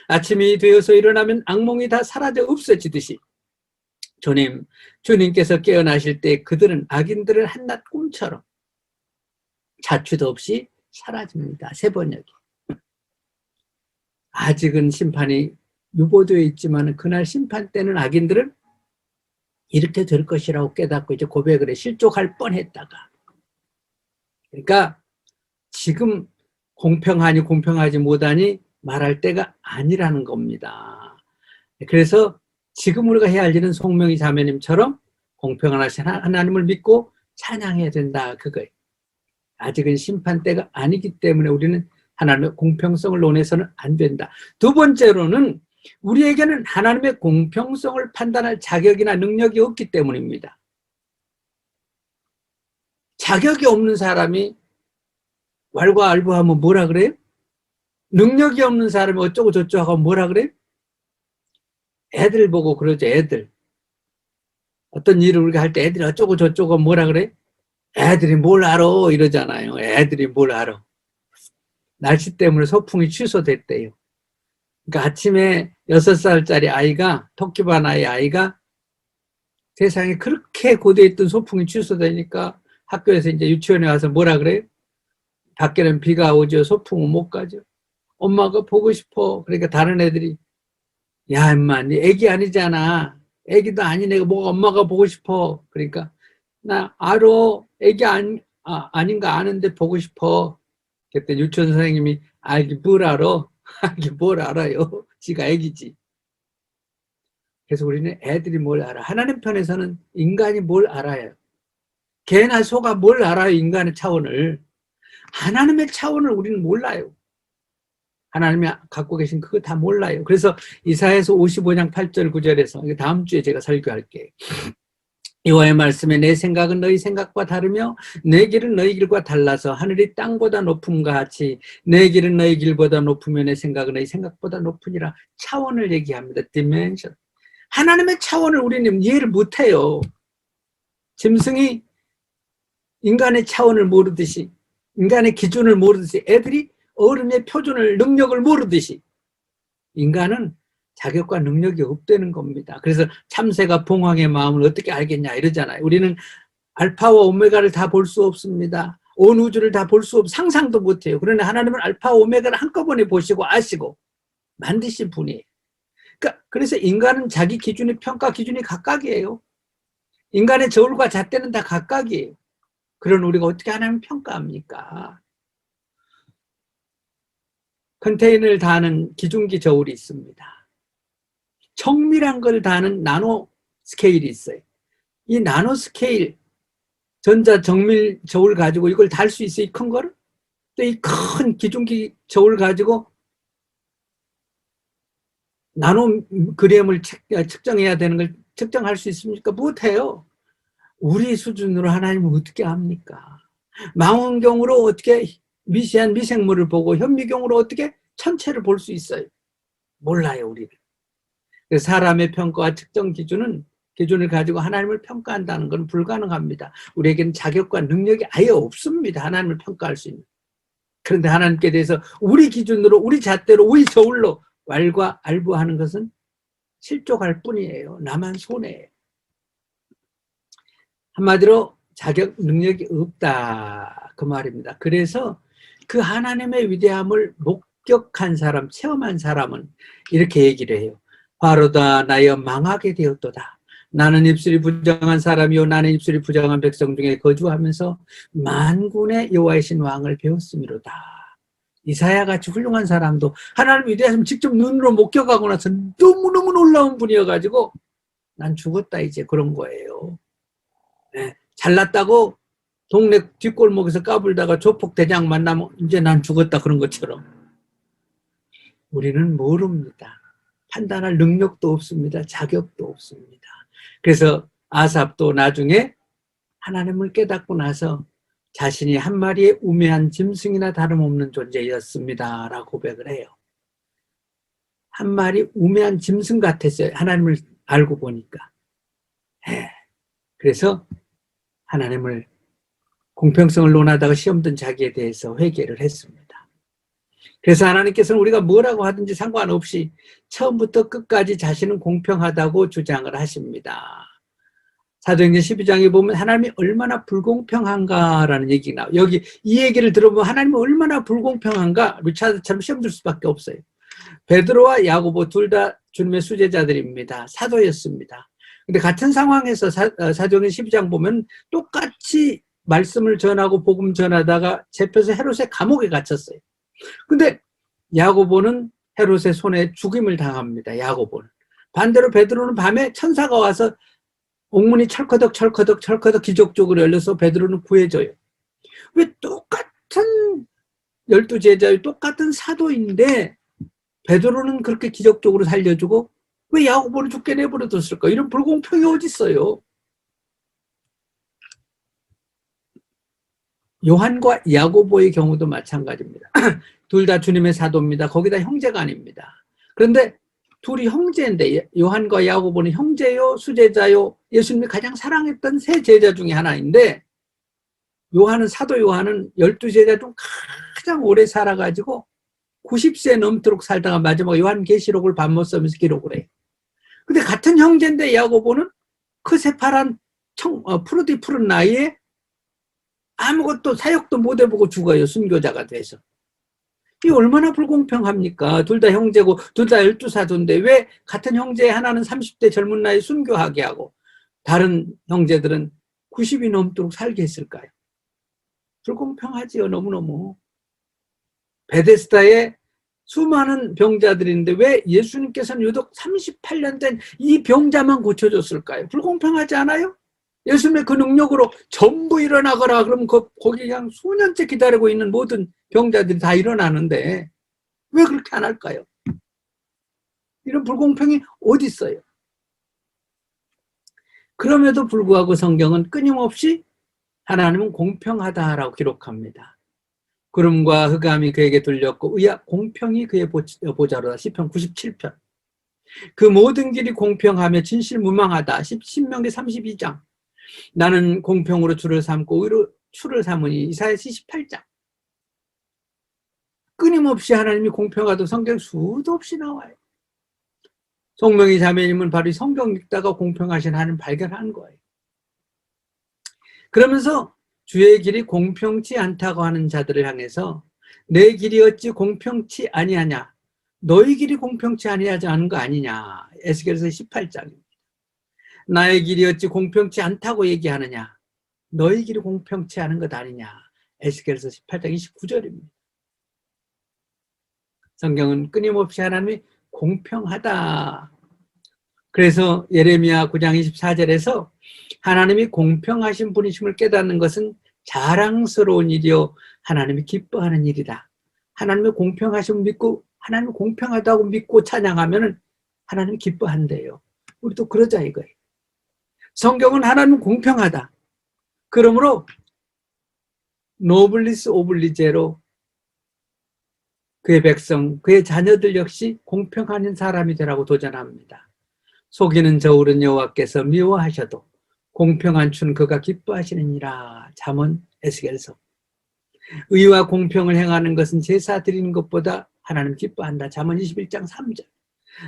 아침이 되어서 일어나면 악몽이 다 사라져 없어지듯이 주님께서 깨어나실 때 그들은 악인들을 한낱 꿈처럼 자취도 없이 사라집니다. 세 번역이. 아직은 심판이 유보되어 있지만 그날 심판 때는 악인들은 이렇게 될 것이라고 깨닫고 이제 고백을 해. 실족할 뻔했다가. 그러니까 지금 공평하니 공평하지 못하니 말할 때가 아니라는 겁니다. 그래서 지금 우리가 해야 할 일은 송명희 자매님처럼 공평한 하나님을 믿고 찬양해야 된다. 그거예요. 아직은 심판 때가 아니기 때문에 우리는 하나님의 공평성을 논해서는 안 된다. 두 번째로는 우리에게는 하나님의 공평성을 판단할 자격이나 능력이 없기 때문입니다. 자격이 없는 사람이 왈가왈부하면 뭐라 그래요? 능력이 없는 사람이 어쩌고 저쩌고 하면 뭐라 그래요? 애들 보고 그러죠. 애들. 어떤 일을 우리가 할 때 애들이 어쩌고 저쩌고 하면 뭐라 그래요? 애들이 뭘 알아 이러잖아요. 애들이 뭘 알아. 날씨 때문에 소풍이 취소됐대요. 그러니까 아침에 6살짜리 아이가, 토끼반 아이가 세상에 그렇게 고대에 있던 소풍이 취소되니까 학교에서 이제 유치원에 와서 뭐라 그래요? 밖에는 비가 오죠. 소풍은 못 가죠. 엄마가 보고 싶어. 그러니까 다른 애들이 야 임마 네 애기 아니잖아. 애기도 아닌 애가 뭐가 엄마가 보고 싶어. 그러니까 나 알아. 애기 아닌가 아는데 보고 싶어. 그때 유치원 선생님이 알기 뭘 알아? 알기 뭘 알아요? 지가 애기지. 그래서 우리는 애들이 뭘 알아? 하나님 편에서는 인간이 뭘 알아요? 개나 소가 뭘 알아요? 인간의 차원을. 하나님의 차원을 우리는 몰라요. 하나님이 갖고 계신 그거 다 몰라요. 그래서 이사야서 55장 8절 9절에서 다음 주에 제가 설교할게요. 여호와의 말씀에 내 생각은 너희 생각과 다르며 내 길은 너희 길과 달라서 하늘이 땅보다 높음과 같이 내 길은 너희 길보다 높으며 내 생각은 너희 생각보다 높으니라. 차원을 얘기합니다. 디멘션. 하나님의 차원을 우리는 이해를 못해요. 짐승이 인간의 차원을 모르듯이 인간의 기준을 모르듯이 애들이 어른의 표준을 능력을 모르듯이 인간은 자격과 능력이 없다는 겁니다. 그래서 참새가 봉황의 마음을 어떻게 알겠냐 이러잖아요. 우리는 알파와 오메가를 다 볼 수 없습니다. 온 우주를 다 볼 수 없고 상상도 못해요. 그러나 하나님은 알파와 오메가를 한꺼번에 보시고 아시고 만드신 분이에요. 그러니까 그래서 인간은 자기 기준의 평가 기준이 각각이에요. 인간의 저울과 잣대는 다 각각이에요. 그런 우리가 어떻게 하나님을 평가합니까? 컨테이너를 다하는 기중기 저울이 있습니다. 정밀한 걸 다하는 나노 스케일이 있어요. 이 나노 스케일 전자 정밀 저울 가지고 이걸 달 수 있어요. 이 큰 거를. 또 이 큰 기중기 저울 가지고 나노그램을 측정해야 되는 걸 측정할 수 있습니까? 못해요. 우리 수준으로 하나님은 어떻게 합니까? 망원경으로 어떻게 미세한 미생물을 보고 현미경으로 어떻게 천체를 볼 수 있어요? 몰라요, 우리는. 그래서 사람의 평가와 측정 기준을 가지고 하나님을 평가한다는 건 불가능합니다. 우리에게는 자격과 능력이 아예 없습니다. 하나님을 평가할 수 있는. 그런데 하나님께 대해서 우리 기준으로, 우리 잣대로, 우리 저울로 왈가왈부하는 것은 실족할 뿐이에요. 나만 손해예요. 한마디로 자격, 능력이 없다. 그 말입니다. 그래서 그 하나님의 위대함을 목격한 사람, 체험한 사람은 이렇게 얘기를 해요. 바로다 나여 망하게 되었도다. 나는 입술이 부정한 사람이요 나는 입술이 부정한 백성 중에 거주하면서 만군의 여호와이신 왕을 배웠음이로다. 이사야 같이 훌륭한 사람도 하나님 위대하시면 직접 눈으로 목격하고 나서 너무너무 놀라운 분이어가지고 난 죽었다 이제 그런 거예요. 네, 잘났다고 동네 뒷골목에서 까불다가 조폭대장 만나면 이제 난 죽었다 그런 것처럼 우리는 모릅니다. 판단할 능력도 없습니다. 자격도 없습니다. 그래서 아삽도 나중에 하나님을 깨닫고 나서 자신이 한 마리의 우매한 짐승이나 다름없는 존재였습니다 라고 고백을 해요. 한 마리 우매한 짐승 같았어요. 하나님을 알고 보니까. 그래서 하나님을 공평성을 논하다가 시험 든 자기에 대해서 회개를 했습니다. 그래서 하나님께서는 우리가 뭐라고 하든지 상관없이 처음부터 끝까지 자신은 공평하다고 주장을 하십니다. 사도행전 12장에 보면 하나님이 얼마나 불공평한가라는 얘기가 나와요. 여기 이 얘기를 들어보면 하나님이 얼마나 불공평한가 리차드처럼 시험 들 수밖에 없어요. 베드로와 야고보 둘 다 주님의 수제자들입니다. 사도였습니다. 근데 같은 상황에서 사도행전 12장 보면 똑같이 말씀을 전하고 복음 전하다가 잡혀서 헤롯의 감옥에 갇혔어요. 근데 야고보는 헤롯의 손에 죽임을 당합니다. 야고보는. 반대로 베드로는 밤에 천사가 와서 옥문이 철커덕 기적적으로 열려서 베드로는 구해져요. 왜 똑같은 12제자의 똑같은 사도인데 베드로는 그렇게 기적적으로 살려주고 왜 야고보는 죽게 내버려뒀을까? 이런 불공평이 어디 있어요? 요한과 야고보의 경우도 마찬가지입니다. 둘 다 주님의 사도입니다. 거기다 형제가 아닙니다. 그런데 둘이 형제인데 요한과 야고보는 형제요, 수제자요, 예수님이 가장 사랑했던 세 제자 중에 하나인데 요한은 사도 요한은 12제자 중 가장 오래 살아가지고 90세 넘도록 살다가 마지막 요한계시록을 밥 못 쓰면서 기록을 해요. 근데 같은 형제인데 야고보는 그 새파란 푸르디 푸른 나이에 아무것도 사역도 못 해보고 죽어요. 순교자가 돼서. 이게 얼마나 불공평합니까? 둘 다 형제고 둘 다 12사도인데 왜 같은 형제 하나는 30대 젊은 나이에 순교하게 하고 다른 형제들은 90이 넘도록 살게 했을까요? 불공평하지요. 너무너무. 베데스다에 수많은 병자들이 있는데 왜 예수님께서는 유독 38년 된 이 병자만 고쳐줬을까요? 불공평하지 않아요? 예수님의 그 능력으로 전부 일어나거라 그러면 거기 그냥 수년째 기다리고 있는 모든 병자들이 다 일어나는데 왜 그렇게 안 할까요? 이런 불공평이 어디 있어요? 그럼에도 불구하고 성경은 끊임없이 하나님은 공평하다라고 기록합니다. 구름과 흑암이 그에게 들렸고 의와 공평이 그의 보좌로다. 시편 97편. 그 모든 길이 공평하며 진실무망하다. 신명기 32장. 나는 공평으로 주를 삼고 의로 추를 삼으니. 이사야 28장. 끊임없이 하나님이 공평하다고 성경 수도 없이 나와요. 송명희 자매님은 바로 이 성경 읽다가 공평하신 하나님 발견한 거예요. 그러면서 주의 길이 공평치 않다고 하는 자들을 향해서 내 길이 어찌 공평치 아니하냐, 너희 길이 공평치 아니하지 않은 거 아니냐. 에스겔서 18장입니다. 나의 길이 어찌 공평치 않다고 얘기하느냐, 너희 길이 공평치 않은 것 아니냐. 에스겔서 18장 29절입니다. 성경은 끊임없이 하나님이 공평하다. 그래서 예레미야 9장 24절에서 하나님이 공평하신 분이심을 깨닫는 것은 자랑스러운 일이요 하나님이 기뻐하는 일이다. 하나님의 공평하심을 믿고 하나님이 공평하다고 믿고 찬양하면 하나님이 기뻐한대요. 우리도 그러자 이거예요. 성경은 하나님은 공평하다. 그러므로 노블리스 오블리제로 그의 백성, 그의 자녀들 역시 공평한 사람이 되라고 도전합니다. 속이는 저울은 여호와께서 미워하셔도 공평한 춘 그가 기뻐하시느니라. 잠언 에스겔서. 의와 공평을 행하는 것은 제사 드리는 것보다 하나님 기뻐한다. 잠언 21장 3절.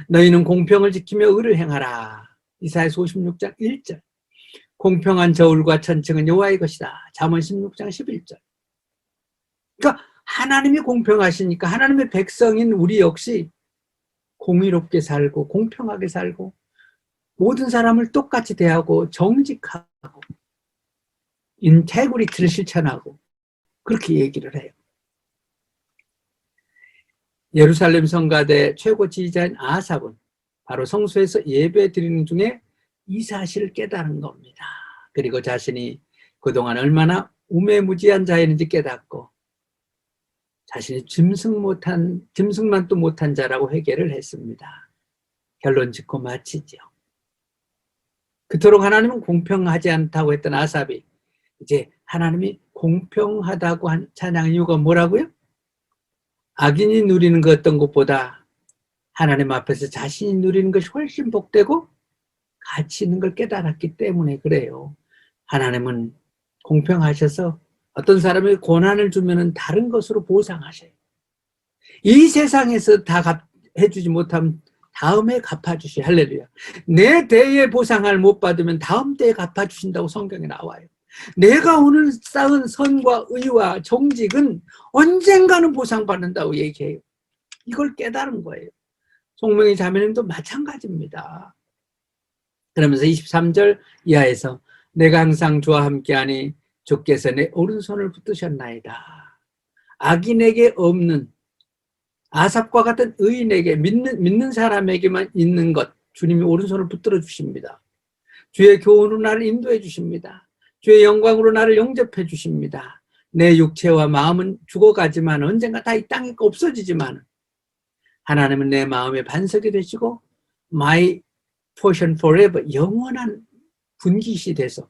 너희는 공평을 지키며 의를 행하라. 이사야서 56장 1절. 공평한 저울과 천칭은 여호와의 것이다. 잠언 16장 11절. 그러니까 하나님이 공평하시니까 하나님의 백성인 우리 역시 공의롭게 살고 공평하게 살고 모든 사람을 똑같이 대하고 정직하고 인테그리티를 실천하고 그렇게 얘기를 해요. 예루살렘 성가대 최고 지휘자인 아삽은 바로 성소에서 예배 드리는 중에 이 사실을 깨달은 겁니다. 그리고 자신이 그동안 얼마나 우매무지한 자였는지 깨닫고 자신이 짐승만도 못한 자라고 회개를 했습니다. 결론 짓고 마치죠. 그토록 하나님은 공평하지 않다고 했던 아삽이 이제 하나님이 공평하다고 한 찬양 이유가 뭐라고요? 악인이 누리는 그 어떤 것보다 하나님 앞에서 자신이 누리는 것이 훨씬 복되고 가치 있는 걸 깨달았기 때문에 그래요. 하나님은 공평하셔서 어떤 사람이 고난을 주면은 다른 것으로 보상하셔요. 이 세상에서 다 해주지 못하면 다음에 갚아주셔요. 할렐루야. 내 대에 보상을 못 받으면 다음 때에 갚아주신다고 성경에 나와요. 내가 오늘 쌓은 선과 의와 정직은 언젠가는 보상받는다고 얘기해요. 이걸 깨달은 거예요. 송명희 자매님도 마찬가지입니다. 그러면서 23절 이하에서 내가 항상 주와 함께하니 주께서 내 오른손을 붙드셨나이다. 악인에게 없는 아삽과 같은 의인에게 믿는 사람에게만 있는 것 주님이 오른손을 붙들어 주십니다. 주의 교훈으로 나를 인도해 주십니다. 주의 영광으로 나를 영접해 주십니다. 내 육체와 마음은 죽어가지만 언젠가 다 이 땅에 없어지지만 하나님은 내 마음의 반석이 되시고 My portion forever 영원한 분깃이 돼서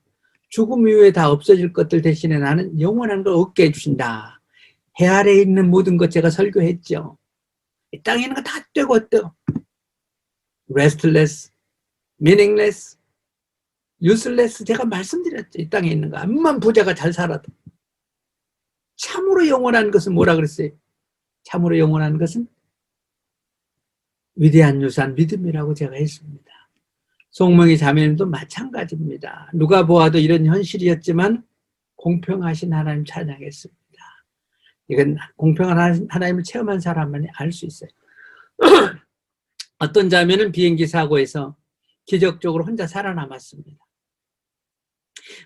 죽음 이후에 다 없어질 것들 대신에 나는 영원한 걸 얻게 해주신다. 해 아래에 있는 모든 것 제가 설교했죠. 이 땅에 있는 거 다 떼고 떼고 restless, meaningless, useless 제가 말씀드렸죠. 이 땅에 있는 거 암만 부자가 잘 살아도 참으로 영원한 것은 뭐라 그랬어요? 참으로 영원한 것은 위대한 유산 믿음이라고 제가 했습니다. 송명희 자매님도 마찬가지입니다. 누가 보아도 이런 현실이었지만 공평하신 하나님 찬양했습니다. 이건 공평한 하나님을 체험한 사람만이 알 수 있어요. 어떤 자매는 비행기 사고에서 기적적으로 혼자 살아남았습니다.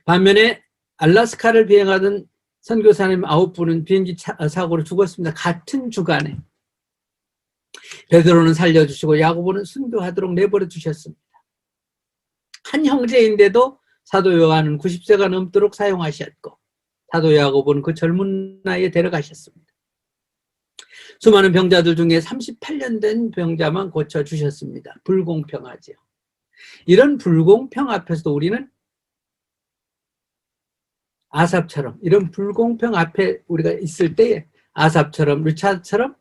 반면에 알래스카를 비행하던 선교사님 9분은 비행기 사고로 죽었습니다. 같은 주간에. 베드로는 살려주시고 야고보는 순교하도록 내버려 두셨습니다. 한 형제인데도 사도 요한은 90세가 넘도록 사용하셨고 사도 야고보는 그 젊은 나이에 데려가셨습니다. 수많은 병자들 중에 38년 된 병자만 고쳐주셨습니다. 불공평하죠. 이런 불공평 앞에서도 우리는 아삽처럼 이런 불공평 앞에 우리가 있을 때에 아삽처럼 르차드처럼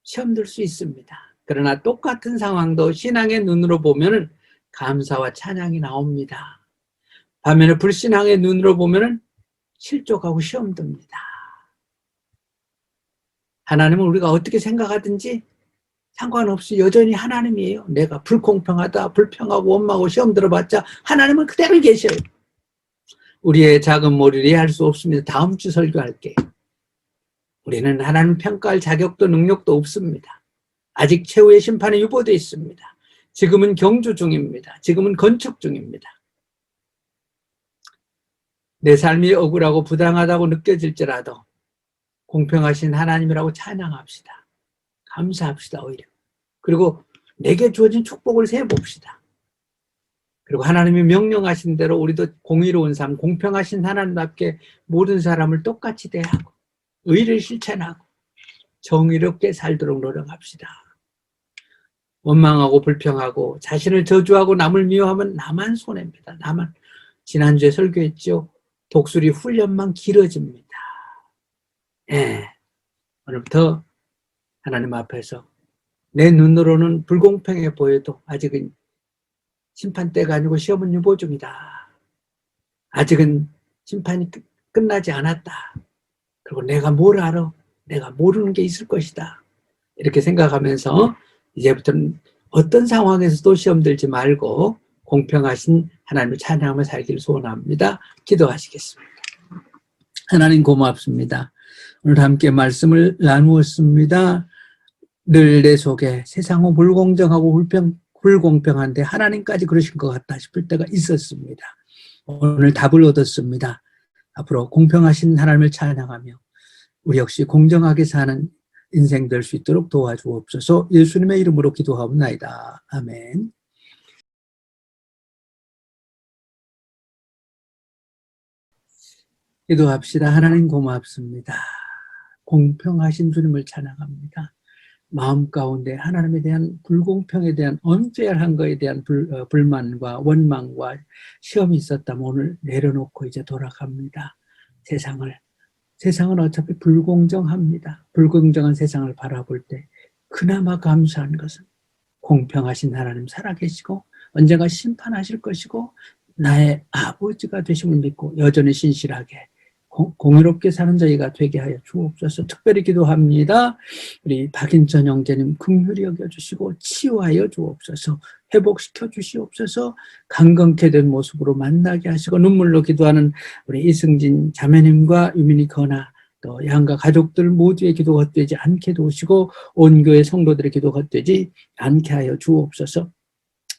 시험 들 수 있습니다. 그러나 똑같은 상황도 신앙의 눈으로 보면은 감사와 찬양이 나옵니다. 반면에 불신앙의 눈으로 보면은 실족하고 시험 듭니다. 하나님은 우리가 어떻게 생각하든지 상관없이 여전히 하나님이에요. 내가 불공평하다, 불평하고 원망하고 시험 들어봤자 하나님은 그대로 계셔요. 우리의 작은 머리를 이해할 수 없습니다. 다음 주 설교할게요. 우리는 하나님 평가할 자격도 능력도 없습니다. 아직 최후의 심판에 유보되어 있습니다. 지금은 경주 중입니다. 지금은 건축 중입니다. 내 삶이 억울하고 부당하다고 느껴질지라도 공평하신 하나님이라고 찬양합시다. 감사합시다. 오히려. 그리고 내게 주어진 축복을 세봅시다. 그리고 하나님이 명령하신 대로 우리도 공의로운 삶, 공평하신 하나님답게 모든 사람을 똑같이 대하고 의를 실천하고 정의롭게 살도록 노력합시다. 원망하고 불평하고 자신을 저주하고 남을 미워하면 나만 손해입니다. 나만. 지난주에 설교했죠. 독수리 훈련만 길어집니다. 오늘부터 하나님 앞에서 내 눈으로는 불공평해 보여도 아직은 심판 때가 아니고 시험은 유보 중이다. 아직은 심판이 끝나지 않았다. 그리고 내가 뭘 알아? 내가 모르는 게 있을 것이다. 이렇게 생각하면서 이제부터는 어떤 상황에서도 시험 들지 말고 공평하신 하나님을 찬양하며 살기를 소원합니다. 기도하시겠습니다. 하나님 고맙습니다. 오늘 함께 말씀을 나누었습니다. 늘 내 속에 세상은 불공정하고 불공평한데 하나님까지 그러신 것 같다 싶을 때가 있었습니다. 오늘 답을 얻었습니다. 앞으로 공평하신 하나님을 찬양하며 우리 역시 공정하게 사는 인생 될 수 있도록 도와주옵소서. 예수님의 이름으로 기도하옵나이다. 아멘. 기도합시다. 하나님 고맙습니다. 공평하신 주님을 찬양합니다. 마음 가운데 하나님에 대한 불공평에 대한 언제한 거에 대한 불만과 원망과 시험이 있었다면 오늘 내려놓고 이제 돌아갑니다. 세상은 어차피 불공정합니다. 불공정한 세상을 바라볼 때 그나마 감사한 것은 공평하신 하나님 살아계시고 언젠가 심판하실 것이고 나의 아버지가 되심을 믿고 여전히 신실하게 공의롭게 사는 저희가 되게 하여 주옵소서. 특별히 기도합니다. 우리 박인천 형제님 긍휼히 여겨주시고 치유하여 주옵소서. 회복시켜 주시옵소서. 강건케 된 모습으로 만나게 하시고 눈물로 기도하는 우리 이승진 자매님과 유민희 건아 또 양가 가족들 모두의 기도 헛되지 않게 도우시고 온 교회 성도들의 기도 헛되지 않게 하여 주옵소서.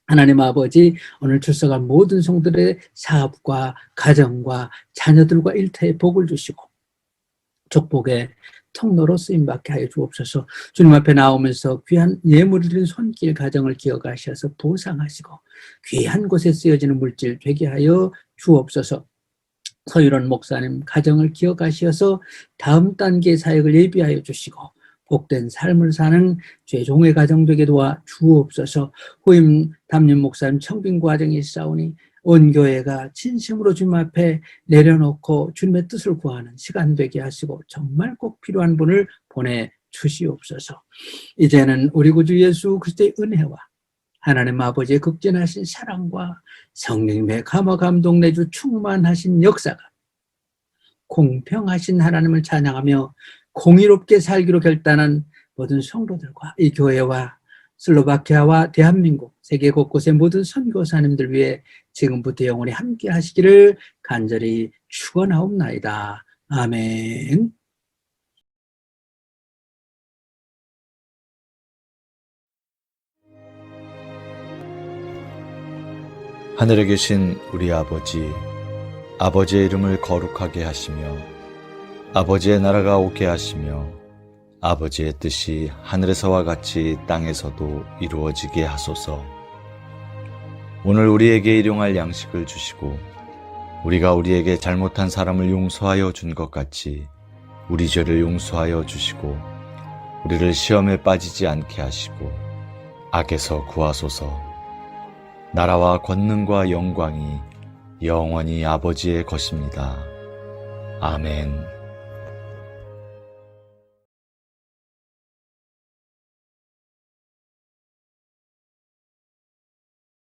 하나님 아버지, 오늘 출석한 모든 성들의 사업과 가정과 자녀들과 일터에 복을 주시고 축복의 통로로 쓰임받게 하여 주옵소서. 주님 앞에 나오면서 귀한 예물을 드린 손길 가정을 기억하셔서 보상하시고 귀한 곳에 쓰여지는 물질 되게 하여 주옵소서. 서유론 목사님 가정을 기억하셔서 다음 단계의 사역을 예비하여 주시고 복된 삶을 사는 죄종의 가정 되게 도와 주옵소서. 후임 담임 목사님 청빙 과정이 있사오니 온 교회가 진심으로 주님 앞에 내려놓고 주님의 뜻을 구하는 시간 되게 하시고 정말 꼭 필요한 분을 보내주시옵소서. 이제는 우리 구주 예수 그리스도의 은혜와 하나님 아버지의 극진하신 사랑과 성령님의 감화 감동 내주 충만하신 역사가 공평하신 하나님을 찬양하며 공의롭게 살기로 결단한 모든 성도들과 이 교회와 슬로바키아와 대한민국 세계 곳곳의 모든 선교사님들 위해 지금부터 영원히 함께 하시기를 간절히 축원하옵나이다. 아멘. 하늘에 계신 우리 아버지, 아버지의 이름을 거룩하게 하시며 아버지의 나라가 오게 하시며 아버지의 뜻이 하늘에서와 같이 땅에서도 이루어지게 하소서. 오늘 우리에게 일용할 양식을 주시고 우리가 우리에게 잘못한 사람을 용서하여 준 것 같이 우리 죄를 용서하여 주시고 우리를 시험에 빠지지 않게 하시고 악에서 구하소서. 나라와 권능과 영광이 영원히 아버지의 것입니다. 아멘.